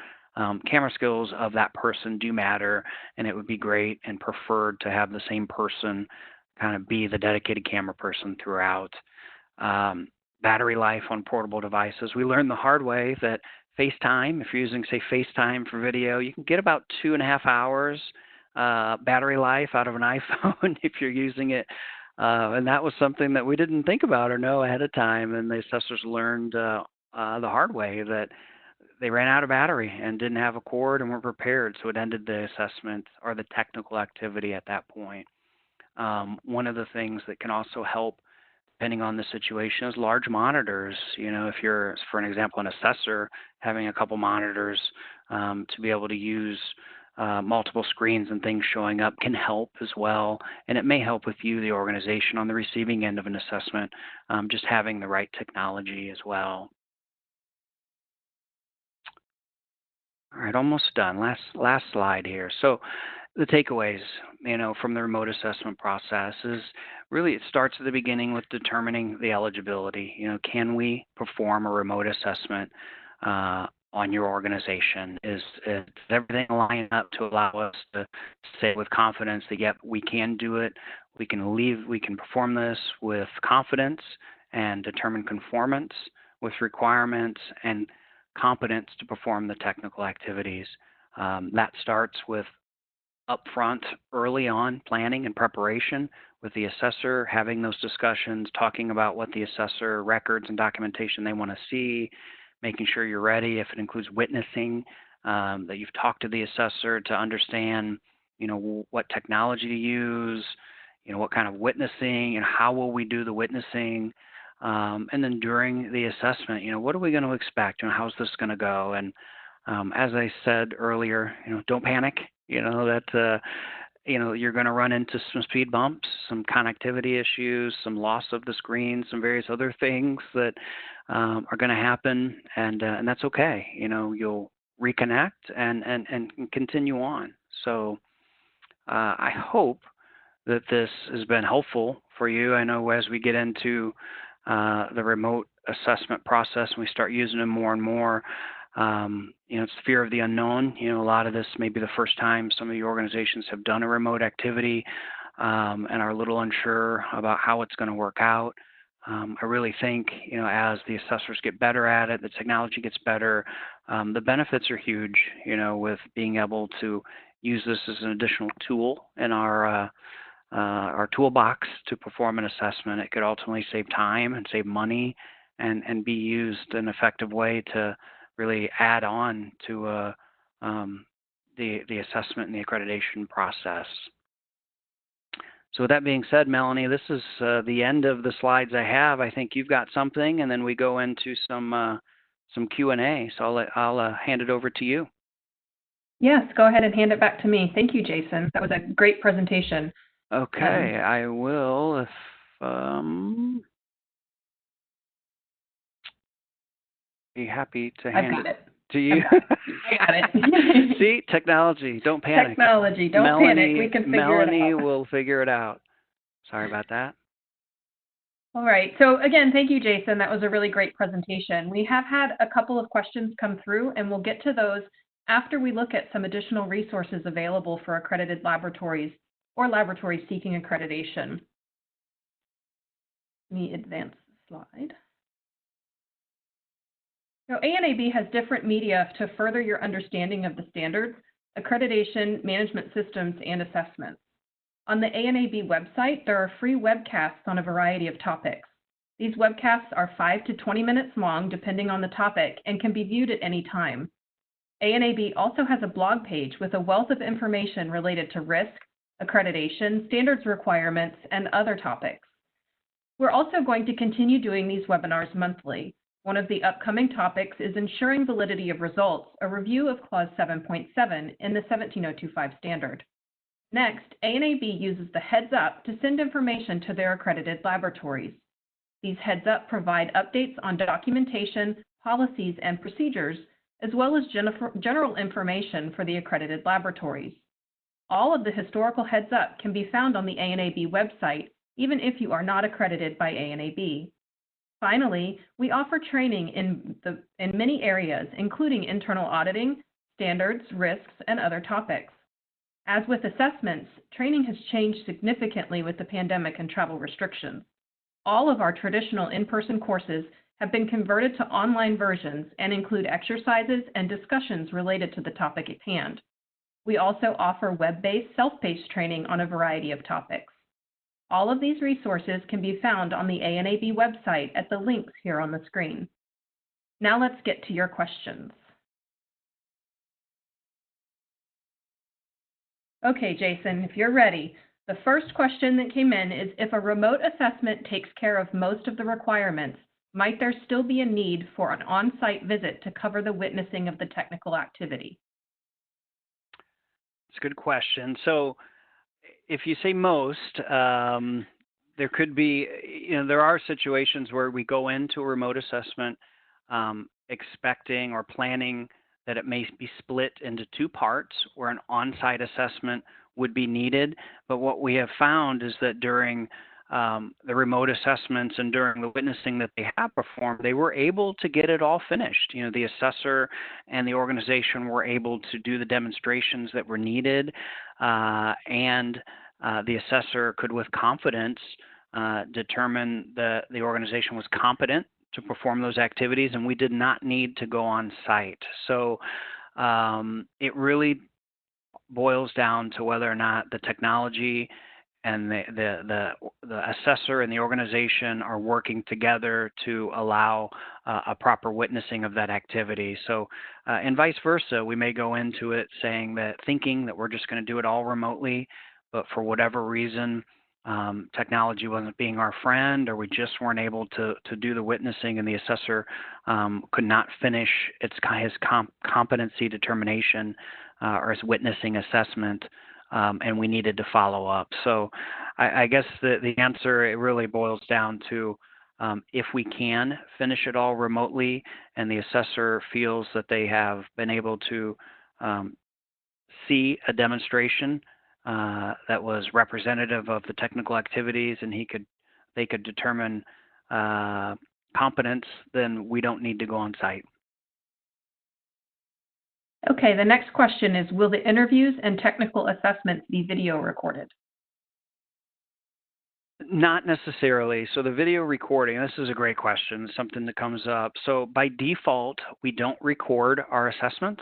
B: Camera skills of that person do matter, and it would be great and preferred to have the same person kind of be the dedicated camera person throughout. Battery life on portable devices. We learned the hard way that FaceTime, if you're using, say, FaceTime for video, you can get about 2.5 hours battery life out of an iPhone if you're using it. And that was something that we didn't think about or know ahead of time. And the assessors learned the hard way that they ran out of battery and didn't have a cord and weren't prepared. So it ended the assessment or the technical activity at that point. One of the things that can also help, depending on the situation, is large monitors. If you're, for an example, an assessor, having a couple monitors to be able to use multiple screens and things showing up can help as well. And it may help with you, the organization, on the receiving end of an assessment, just having the right technology as well. All right, almost done. Last slide here. So the takeaways, from the remote assessment process is really it starts at the beginning with determining the eligibility. Can we perform a remote assessment on your organization? Is everything lined up to allow us to say with confidence that, yep, we can do it. We can perform this with confidence and determine conformance with requirements and competence to perform the technical activities. That starts with upfront, early on planning and preparation with the assessor, having those discussions, talking about what the assessor records and documentation they want to see, making sure you're ready. If it includes witnessing, that you've talked to the assessor to understand, what technology to use, what kind of witnessing, and how will we do the witnessing. And then during the assessment, what are we going to expect and how's this going to go? And as I said earlier, don't panic. That you're going to run into some speed bumps, some connectivity issues, some loss of the screen, some various other things that are going to happen, and that's okay. You'll reconnect and continue on. So I hope that this has been helpful for you. I know as we get into the remote assessment process and we start using them more and more, it's the fear of the unknown. A lot of this may be the first time some of the organizations have done a remote activity and are a little unsure about how it's going to work out. I really think, as the assessors get better at it, the technology gets better, the benefits are huge, with being able to use this as an additional tool in our toolbox to perform an assessment. It could ultimately save time and save money and be used in an effective way to really add on to the assessment and the accreditation process. So with that being said, Melanie, this is the end of the slides I have. I think you've got something, and then we go into some Q&A. So I'll hand it over to you.
A: Yes, go ahead and hand it back to me. Thank you, Jason. That was a great presentation.
B: Okay, I will. If be happy to hand it to you.
A: I got it.
B: See, technology. Don't panic.
A: Technology. Don't panic. We can figure it out.
B: Melanie will figure it out. Sorry about that.
A: All right. So again, thank you, Jason. That was a really great presentation. We have had a couple of questions come through, and we'll get to those after we look at some additional resources available for accredited laboratories or laboratories seeking accreditation. Let me advance the slide. Now, ANAB has different media to further your understanding of the standards, accreditation, management systems, and assessments. On the ANAB website, there are free webcasts on a variety of topics. These webcasts are 5 to 20 minutes long, depending on the topic, and can be viewed at any time. ANAB also has a blog page with a wealth of information related to risk, accreditation, standards requirements, and other topics. We're also going to continue doing these webinars monthly. One of the upcoming topics is ensuring validity of results, a review of Clause 7.7 in the 17025 standard. Next, ANAB uses the Heads Up to send information to their accredited laboratories. These Heads Up provide updates on documentation, policies, and procedures, as well as general information for the accredited laboratories. All of the historical Heads Up can be found on the ANAB website, even if you are not accredited by ANAB. Finally, we offer training in many areas, including internal auditing, standards, risks, and other topics. As with assessments, training has changed significantly with the pandemic and travel restrictions. All of our traditional in-person courses have been converted to online versions and include exercises and discussions related to the topic at hand. We also offer web-based, self-paced training on a variety of topics. All of these resources can be found on the ANAB website at the links here on the screen. Now let's get to your questions. Okay, Jason, if you're ready, the first question that came in is, if a remote assessment takes care of most of the requirements, might there still be a need for an on-site visit to cover the witnessing of the technical activity?
B: It's a good question. So if you say most, there could be, there are situations where we go into a remote assessment expecting or planning that it may be split into two parts where an on-site assessment would be needed. But what we have found is that during the remote assessments and during the witnessing that they have performed, they were able to get it all finished. The assessor and the organization were able to do the demonstrations that were needed, and the assessor could with confidence determine that the organization was competent to perform those activities, and we did not need to go on site. So it really boils down to whether or not the technology and the assessor and the organization are working together to allow a proper witnessing of that activity. So, and vice versa, we may go into it thinking that we're just going to do it all remotely, but for whatever reason, technology wasn't being our friend, or we just weren't able to do the witnessing, and the assessor could not finish his competency determination or his witnessing assessment, and we needed to follow up. So I guess the answer, it really boils down to if we can finish it all remotely and the assessor feels that they have been able to see a demonstration that was representative of the technical activities, and they could determine competence, then we don't need to go on site.
A: Okay, the next question is, will the interviews and technical assessments be video recorded?
B: Not necessarily. So the video recording, this is a great question, something that comes up. So by default, we don't record our assessments.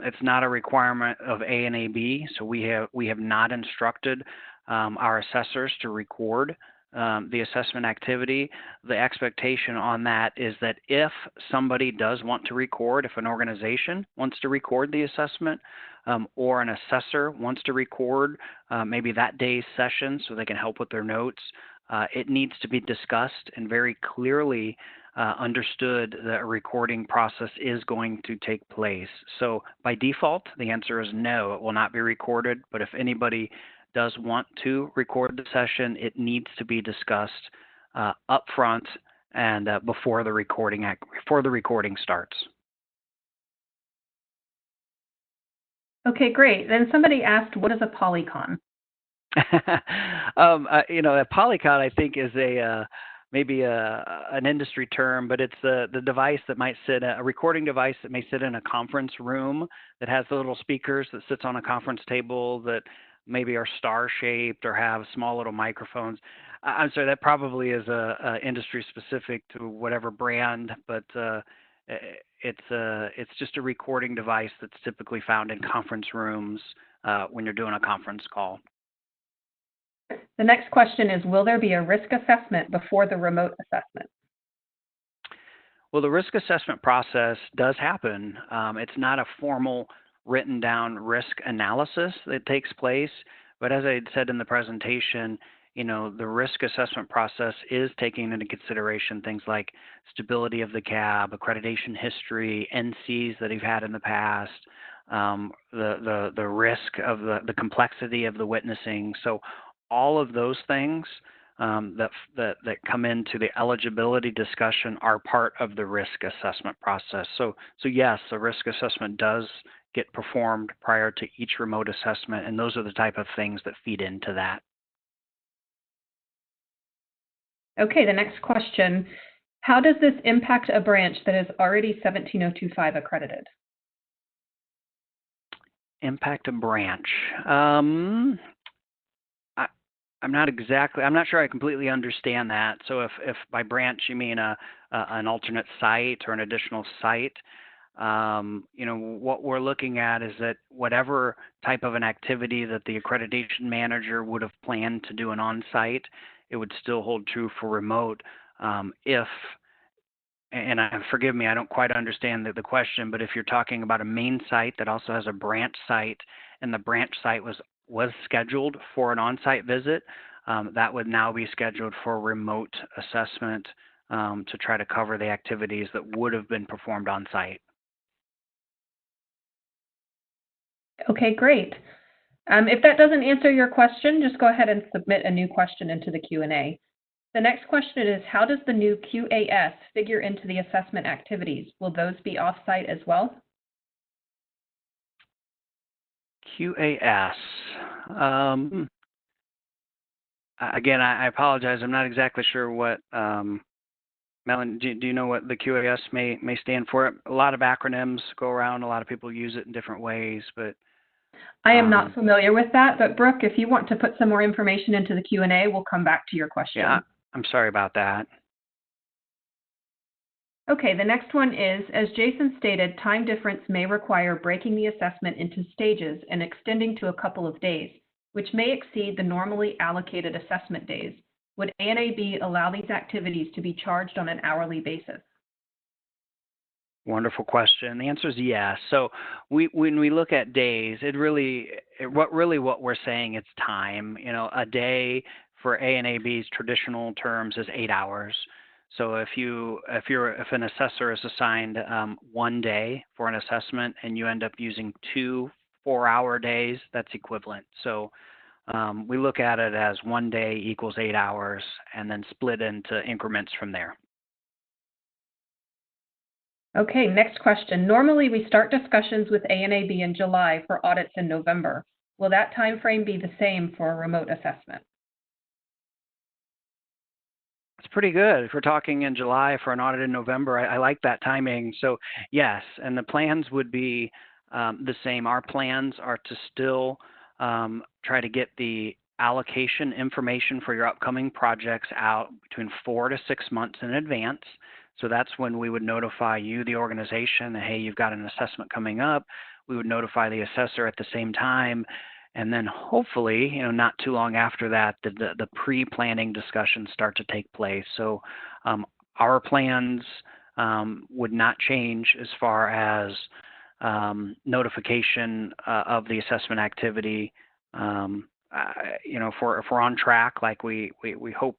B: It's not a requirement of ANAB, so we have not instructed our assessors to record the assessment activity. The expectation on that is that if somebody does want to record, if an organization wants to record the assessment, or an assessor wants to record maybe that day's session so they can help with their notes, it needs to be discussed and very clearly understood that a recording process is going to take place. So by default, the answer is no, it will not be recorded. But if anybody does want to record the session, it needs to be discussed up front and before the recording starts.
A: Okay, great. Then somebody asked, what is a polycon?
B: A polycon, I think, is maybe an industry term, but it's the device that might a recording device that may sit in a conference room that has the little speakers that sits on a conference table that maybe are star-shaped or have small little microphones. I'm sorry, that probably is a industry specific to whatever brand, but it's just a recording device that's typically found in conference rooms when you're doing a conference call.
A: The next question is, will there be a risk assessment before the remote assessment?
B: Well, the risk assessment process does happen. It's not a formal written down risk analysis that takes place, but as I had said in the presentation, the risk assessment process is taking into consideration things like stability of the cab, accreditation history, NCs that you've had in the past, the risk of the complexity of the witnessing. So all of those things that come into the eligibility discussion are part of the risk assessment process. So yes, the risk assessment does get performed prior to each remote assessment, and those are the type of things that feed into that.
A: Okay, the next question, how does this impact a branch that is already 17025 accredited?
B: Impact a branch. I'm not sure I completely understand that. So if by branch you mean an alternate site or an additional site, what we're looking at is that whatever type of an activity that the accreditation manager would have planned to do an on-site, it would still hold true for remote. Forgive me, I don't quite understand the question, but if you're talking about a main site that also has a branch site, and the branch site was scheduled for an on-site visit, that would now be scheduled for remote assessment to try to cover the activities that would have been performed on-site.
A: Okay, great. If that doesn't answer your question, just go ahead and submit a new question into the Q&A. The next question is, how does the new QAS figure into the assessment activities? Will those be off-site as well?
B: QAS. Again, I apologize. I'm not exactly sure what, Melanie, do you know what the QAS may stand for? A lot of acronyms go around. A lot of people use it in different ways, but
A: I am not familiar with that, but Brooke, if you want to put some more information into the Q&A, we'll come back to your question.
B: Yeah, I'm sorry about that.
A: Okay, the next one is, as Jason stated, time difference may require breaking the assessment into stages and extending to a couple of days. which may exceed the normally allocated assessment days, would ANAB allow these activities to be charged on an hourly basis?
B: Wonderful question. The answer is yes. So when we look at days, what we're saying it's time. You know, a day for ANAB's traditional terms is 8 hours. So if an assessor is assigned 1 day for an assessment and you end up using 2 4-hour days, that's equivalent. So we look at it as 1 day equals 8 hours and then split into increments from there.
A: Okay, next question. Normally, we start discussions with ANAB in July for audits in November. Will that time frame be the same for a remote assessment?
B: It's pretty good. If we're talking in July for an audit in November, I like that timing. So yes, and the plans would be the same. Our plans are to still try to get the allocation information for your upcoming projects out between 4 to 6 months in advance. So that's when we would notify you, the organization, that, hey, you've got an assessment coming up. We would notify the assessor at the same time. And then hopefully, you know, not too long after that, the pre-planning discussions start to take place. So our plans would not change as far as notification of the assessment activity. You know, if we're on track, like we hope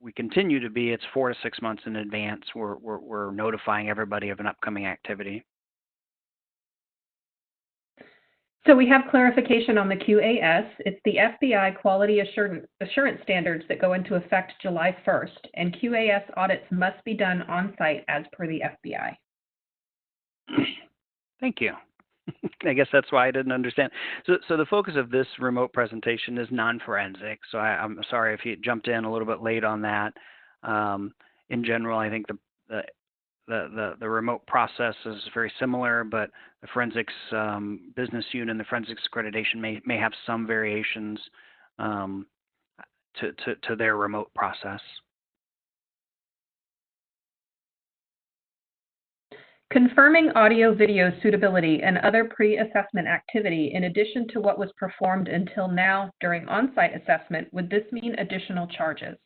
B: we continue to be, it's 4 to 6 months in advance. We're notifying everybody of an upcoming activity.
A: So we have clarification on the QAS. It's the FBI quality assurance standards that go into effect July 1st, and QAS audits must be done on-site as per the FBI.
B: Thank you. I guess that's why I didn't understand. So the focus of this remote presentation is non-forensic. So I'm sorry if you jumped in a little bit late on that. In general, I think the remote process is very similar, but the forensics business unit and the forensics accreditation may have some variations to their remote process.
A: Confirming audio-video suitability and other pre-assessment activity in addition to what was performed until now during on-site assessment, would this mean additional charges?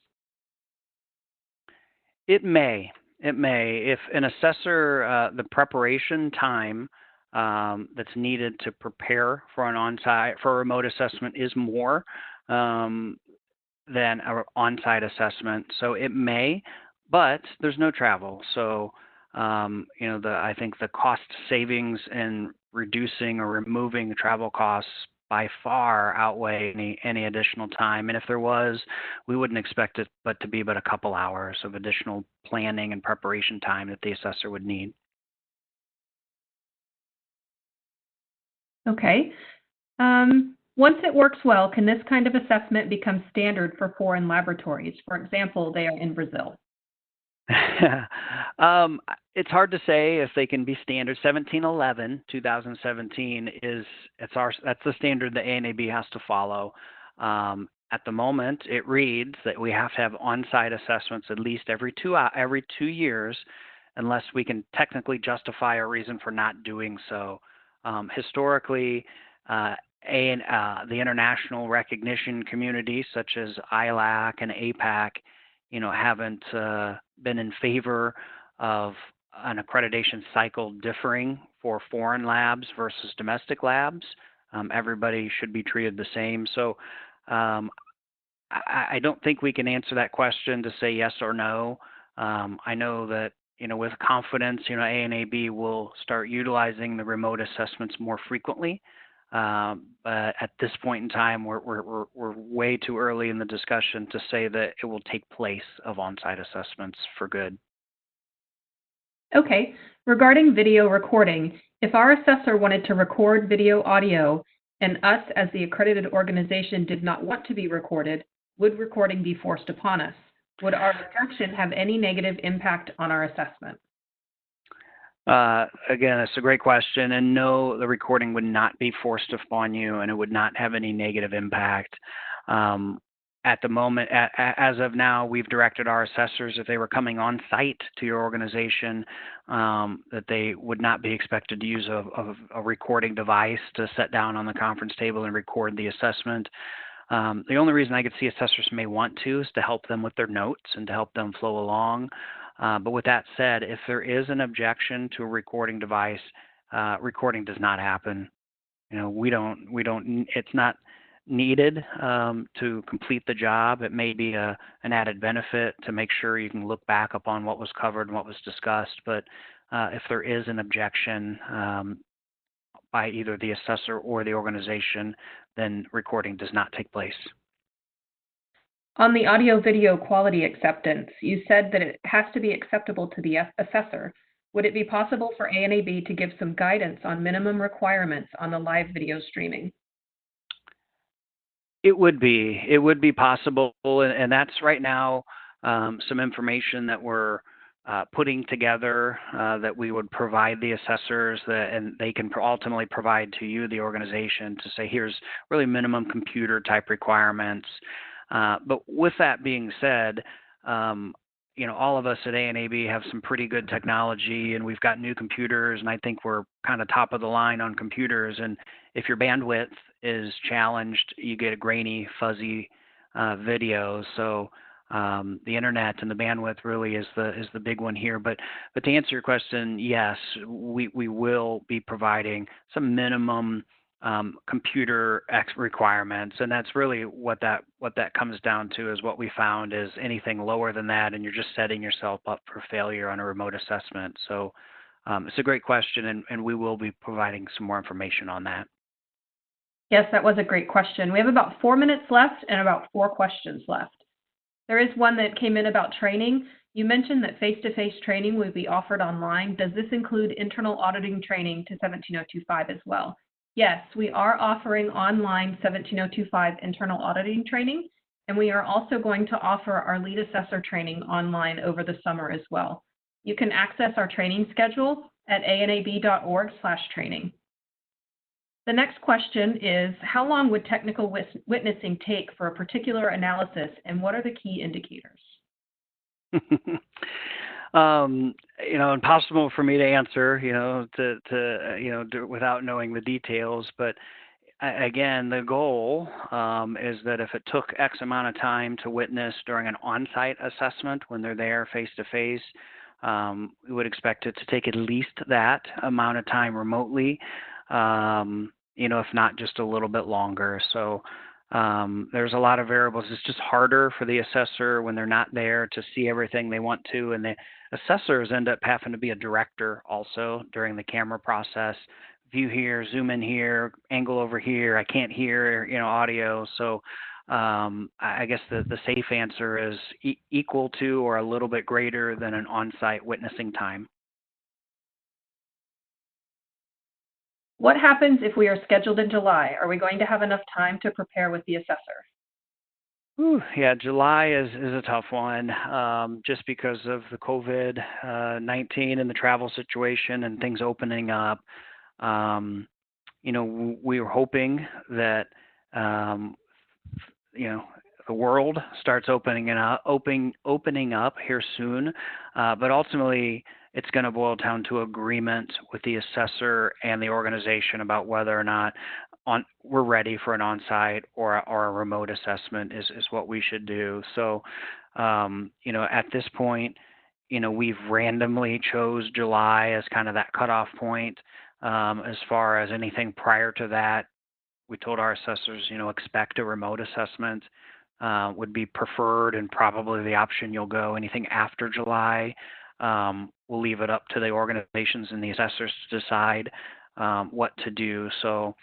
B: It may. It may. If an assessor, the preparation time that's needed to prepare for a remote assessment is more than an on-site assessment. So it may, but there's no travel. So you know, I think the cost savings in reducing or removing the travel costs by far outweigh any additional time. And if there was, we wouldn't expect it but to be but a couple hours of additional planning and preparation time that the assessor would need.
A: Okay. Once it works well, can this kind of assessment become standard for foreign laboratories? For example, they are in Brazil.
B: It's hard to say if they can be standard. 1711, 2017 that's the standard the ANAB has to follow. At the moment, it reads that we have to have on-site assessments at least every 2 years, unless we can technically justify a reason for not doing so. Historically, the international recognition community, such as ILAC and APAC, you know, haven't been in favor of an accreditation cycle differing for foreign labs versus domestic labs. Everybody should be treated the same. So I don't think we can answer that question to say yes or no. I know that, you know, with confidence, you know, ANAB will start utilizing the remote assessments more frequently. But at this point in time, we're way too early in the discussion to say that it will take place of on-site assessments for good.
A: Okay. Regarding video recording, if our assessor wanted to record video audio and us as the accredited organization did not want to be recorded, would recording be forced upon us? Would our rejection have any negative impact on our assessment?
B: Again, it's a great question. And no, the recording would not be forced upon you, and it would not have any negative impact. at the moment, as of now, we've directed our assessors, if they were coming on site to your organization, that they would not be expected to use a recording device to sit down on the conference table and record the assessment. The only reason I could see assessors may want to is to help them with their notes and to help them flow along. But with that said, if there is an objection to a recording device, recording does not happen. It's not needed to complete the job. It may be an added benefit to make sure you can look back upon what was covered and what was discussed. But if there is an objection by either the assessor or the organization, then recording does not take place.
A: On the audio-video quality acceptance, you said that it has to be acceptable to the assessor. Would it be possible for ANAB to give some guidance on minimum requirements on the live video streaming?
B: It would be possible, and that's right now some information that we're putting together that we would provide the assessors, and they can ultimately provide to you, the organization, to say, here's really minimum computer type requirements. But with that being said, all of us at ANAB have some pretty good technology, and we've got new computers, and I think we're kind of top of the line on computers. And if your bandwidth is challenged, you get a grainy, fuzzy video. So the internet and the bandwidth really is the big one here. But to answer your question, yes, we will be providing some minimum computer requirements, and that's really what that comes down to. Is what we found is anything lower than that, and you're just setting yourself up for failure on a remote assessment. So it's a great question, and we will be providing some more information on that.
A: Yes, that was a great question. We have about 4 minutes left and about 4 questions left. There is one that came in about training. You mentioned that face-to-face training would be offered online. Does this include internal auditing training to 17025 as well? Yes, we are offering online 17025 internal auditing training, and we are also going to offer our lead assessor training online over the summer as well. You can access our training schedule at anab.org/training. The next question is, how long would technical witnessing take for a particular analysis, and what are the key indicators?
B: Impossible for me to answer, without knowing the details. But again, the goal is that if it took X amount of time to witness during an on-site assessment when they're there face-to-face, we would expect it to take at least that amount of time remotely, if not just a little bit longer. So there's a lot of variables. It's just harder for the assessor when they're not there to see everything they want to, and the assessors end up having to be a director also during the camera process. View here, zoom in here, angle over here. I can't hear, audio. So I guess the safe answer is equal to or a little bit greater than an on-site witnessing time.
A: What happens if we are scheduled in July? Are we going to have enough time to prepare with the assessor?
B: Yeah, July is a tough one, just because of the COVID-19 and the travel situation and things opening up. We were hoping that the world starts opening up here soon, but ultimately it's going to boil down to agreement with the assessor and the organization about whether or not we're ready for an on-site or a remote assessment is what we should do. So, at this point, we've randomly chose July as kind of that cutoff point. As far as anything prior to that, we told our assessors, expect a remote assessment would be preferred and probably the option you'll go. Anything after July, we'll leave it up to the organizations and the assessors to decide what to do. So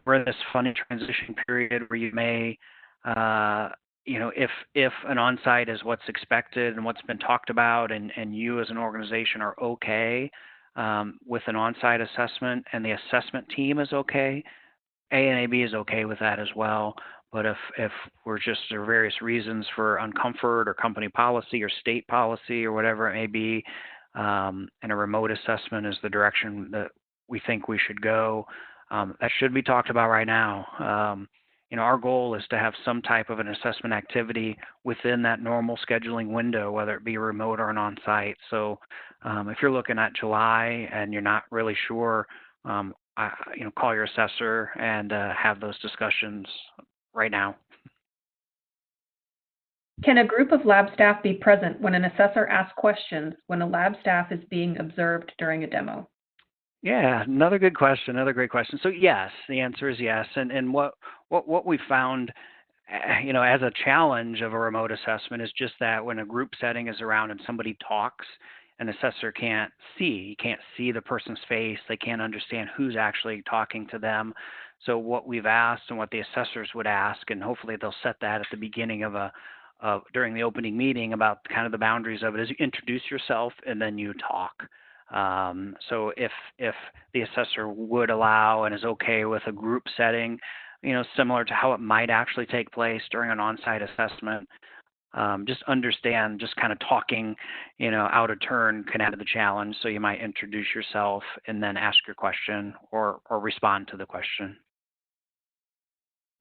B: we're in this funny transition period where you may, if an on-site is what's expected and what's been talked about, and you as an organization are okay with an on-site assessment and the assessment team is okay, ANAB is okay with that as well. But if we're just, for various reasons, for uncomfort or company policy or state policy or whatever it may be, and a remote assessment is the direction that we think we should go, that should be talked about right now. our goal is to have some type of an assessment activity within that normal scheduling window, whether it be remote or an on-site. So if you're looking at July and you're not really sure, call your assessor and have those discussions right now.
A: Can a group of lab staff be present when an assessor asks questions when a lab staff is being observed during a demo?
B: Yeah, another good question, another great question. So yes, the answer is yes. And what we found, as a challenge of a remote assessment is just that when a group setting is around and somebody talks, an assessor can't see. You can't see the person's face. They can't understand who's actually talking to them. So what we've asked and what the assessors would ask, and hopefully they'll set that at the beginning of during the opening meeting about kind of the boundaries of it, is you introduce yourself and then you talk. So if the assessor would allow and is okay with a group setting, similar to how it might actually take place during an on-site assessment, just understand, just kind of talking, out of turn can add to the challenge. So you might introduce yourself and then ask your question or respond to the question.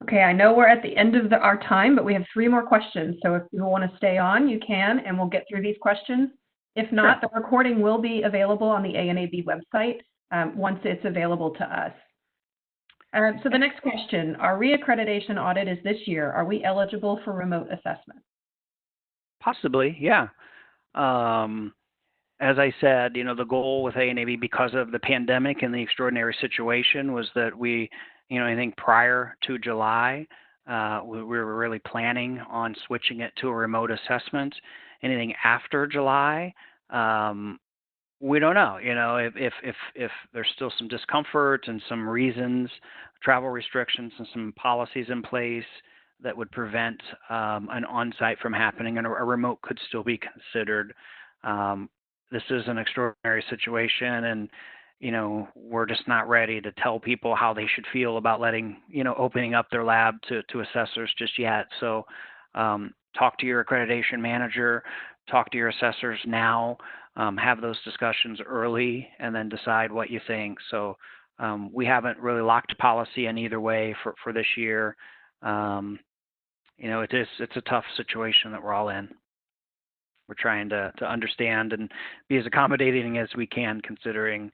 A: Okay, I know we're at the end of our time, but we have 3 more questions. So if you want to stay on, you can, and we'll get through these questions. If not, the recording will be available on the ANAB website once it's available to us. So the next question, our reaccreditation audit is this year. Are we eligible for remote assessment?
B: Possibly, yeah. As I said, the goal with ANAB, because of the pandemic and the extraordinary situation, was that we, I think prior to July, we were really planning on switching it to a remote assessment. Anything after July, we don't know. If there's still some discomfort and some reasons, travel restrictions and some policies in place that would prevent an on-site from happening, and a remote could still be considered. This is an extraordinary situation, and we're just not ready to tell people how they should feel about opening up their lab to assessors just yet. So talk to your accreditation manager, talk to your assessors now, have those discussions early, and then decide what you think. So we haven't really locked policy in either way for this year. It's a tough situation that we're all in. We're trying to understand and be as accommodating as we can, considering,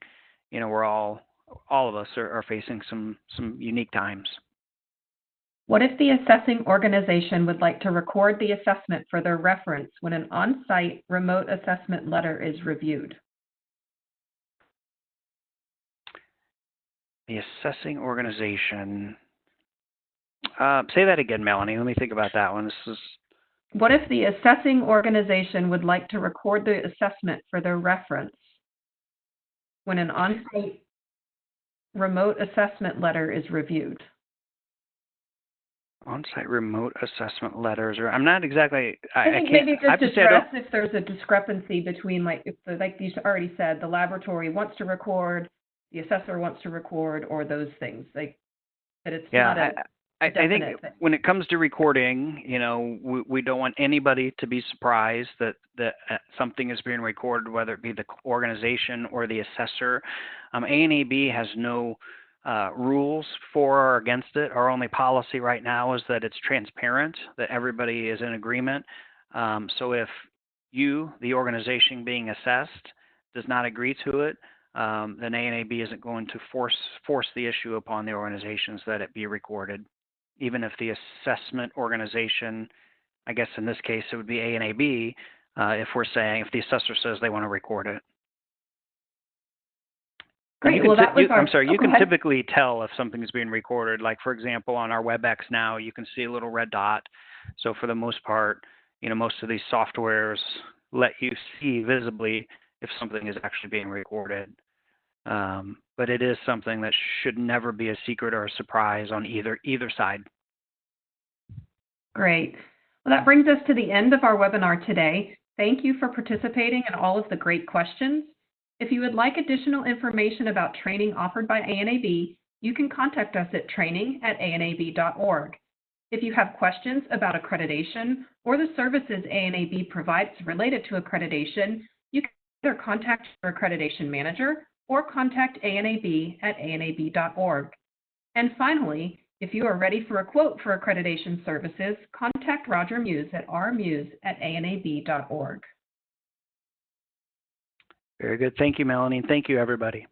B: we're all of us are facing some unique times.
A: What if the assessing organization would like to record the assessment for their reference when an on-site remote assessment letter is reviewed?
B: The assessing organization. Say that again, Melanie. Let me think about that one.
A: What if the assessing organization would like to record the assessment for their reference when an on-site remote assessment letter is reviewed?
B: On-site remote assessment letters, or I'm not exactly.
A: I think maybe just address if there's a discrepancy between, like you already said, the laboratory wants to record, the assessor wants to record, or those things, like that it's not a.
B: I think when it comes to recording, we don't want anybody to be surprised that something is being recorded, whether it be the organization or the assessor. ANAB has no rules for or against it. Our only policy right now is that it's transparent, that everybody is in agreement. So if you, the organization being assessed, does not agree to it, then ANAB isn't going to force the issue upon the organizations that it be recorded. Even if the assessment organization, I guess in this case it would be ANAB, if the assessor says they want to record it.
A: Great.
B: You can typically tell if something is being recorded. Like, for example, on our WebEx now, you can see a little red dot. So for the most part, most of these softwares let you see visibly if something is actually being recorded. But it is something that should never be a secret or a surprise on either side.
A: Great. Well, that brings us to the end of our webinar today. Thank you for participating in all of the great questions. If you would like additional information about training offered by ANAB, you can contact us at training@anab.org. If you have questions about accreditation or the services ANAB provides related to accreditation, you can either contact your accreditation manager or contact ANAB at anab.org. And finally, If you are ready for a quote for accreditation services, contact Roger Muse at rmuse@anab.org.
B: Very good. Thank you, Melanie, and thank you, everybody.